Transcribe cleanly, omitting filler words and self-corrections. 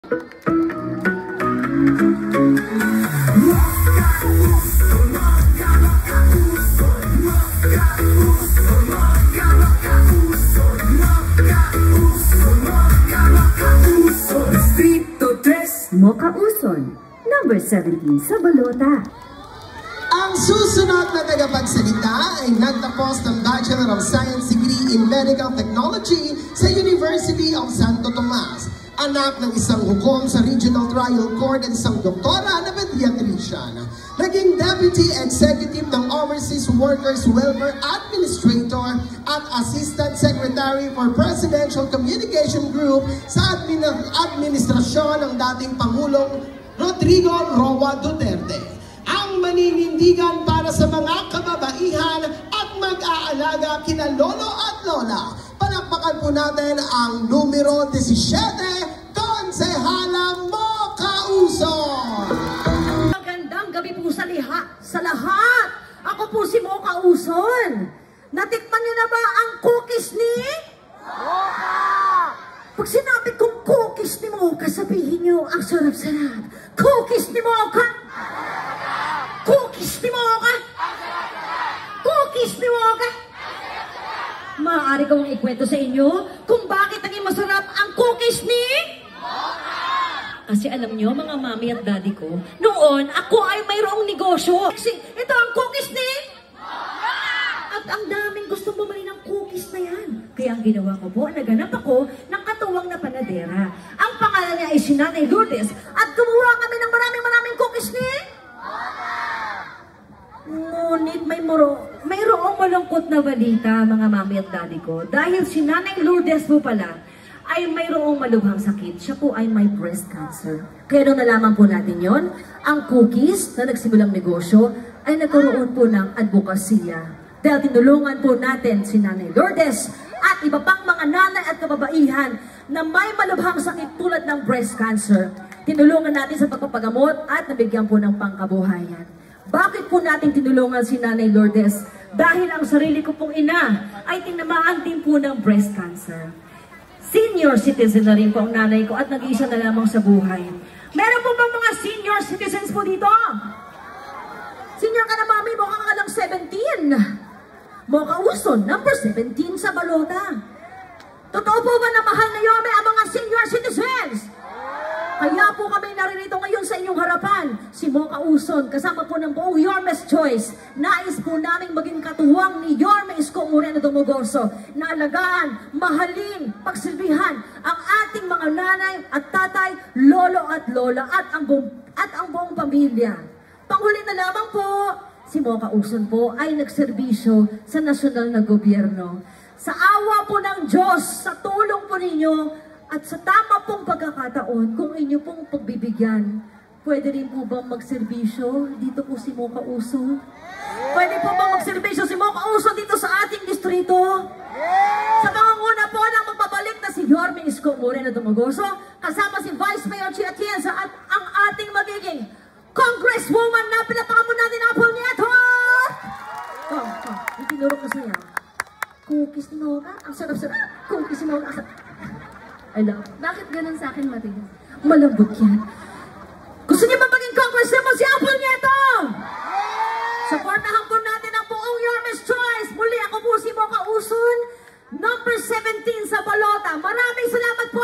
Mocha Uson, number 17 sa balota. Ang susunod na tagapagsalita ay nagtapos ng Bachelor of Science degree in Medical Technology sa University of Santo Tomas. Anak ng isang hukom sa Regional Trial Court at isang doktora na pediatrician. Naging Deputy Executive ng Overseas Workers Welfare Administrator at Assistant Secretary for Presidential Communication Group sa administrasyon ng dating Pangulong Rodrigo Roa Duterte. Ang maninindigan para sa mga kababaihan at mag-aalaga kina lolo at lola. Palakpakan po natin ang numero 17, Konsehala Mocha Uson. Magandang gabi po sa lahat. Ako po si Mocha Uson. Natikman niyo na ba ang cookies ni Mocha? Pag sinabi kong cookies ni Mocha, sabihin niyo ang sarap-sarap. Cookies ni Mocha! Cookies ni Mocha! Cookies ni Mocha! Maaari kong ikwento sa inyo kung bakit naging masarap ang cookies ni Mocha! Kasi alam nyo, mga mami at daddy ko, noon ako ay mayroong negosyo. Kasi ito ang cookies ni Mocha! At ang daming gustong bumili ng cookies na yan. Kaya ang ginawa ko po, naganap ako ng katuwang na panadera. Ang pangalan niya ay si Nanay Lourdes at gumawa kami ng maraming cookies ni Mocha! Ngunit mayroong malungkot na balita, mga mami at daddy ko. Dahil si Nanay Lourdes po pala ay mayroong malubhang sakit. Siya po ay may breast cancer. Kaya nung nalaman po natin yon, ang cookies na nagsimulang negosyo ay nagkaroon po ng advokasya. Dahil tinulungan po natin si Nanay Lourdes at iba pang mga nanay at kababaihan na may malubhang sakit tulad ng breast cancer. Tinulungan natin sa pagpapagamot at nabigyan po ng pangkabuhayan. Bakit po natin tinulungan si Nanay Lourdes? Dahil ang sarili ko pong ina ay tinamaan din po ng breast cancer. Senior citizen na rin po ang nanay ko at nag-iisa na lamang sa buhay. Meron po bang mga senior citizens po dito? Senior ka na, mami, mukha ka lang 17. Mocha Uson, number 17 sa balota. Totoo po ba na mahal na Yorme ang mga senior citizens? Kaya po kami naririto ngayon sa inyong harapan, si Mocha Uson, kasama po ng buong Yorme's Choice. Nais po naming maging katuwang ni Yorme Isko Moreno Dumogoso na alagaan, mahalin, pagsilbihan ang ating mga nanay at tatay, lolo at lola at ang buong pamilya. Panghuli na lamang po, si Mocha Uson po ay nagserbisyo sa nasyonal na gobyerno. Sa awa po ng Diyos, sa tulong po ninyo, at sa tama pong pagkakataon, kung inyo pong pagbibigyan, pwede rin po bang magserbisyo dito po si Mocha Uson? Pwede po bang magserbisyo si Mocha Uson dito sa ating distrito? Sa pangunguna po ng magpabalik na si Yorme Isko Moreno Dumogoso, kasama si Vice Mayor Chia Atienza at ang ating magiging Congresswoman na pinapakan mo natin ang Apple Nieto! Itinuro ko sa'yo. Cookies ni Mocha, ang sarap-sarap. Cookies ni Mocha. Alam, bakit ganun sa akin matigas? Malambot yan. Gusto niyo ba maging congresswoman si Apple Nieto? Supportahan po natin ang buong Yorme's Choice. Muli ako po si Mocha Uson, number 17 sa balota. Maraming salamat po.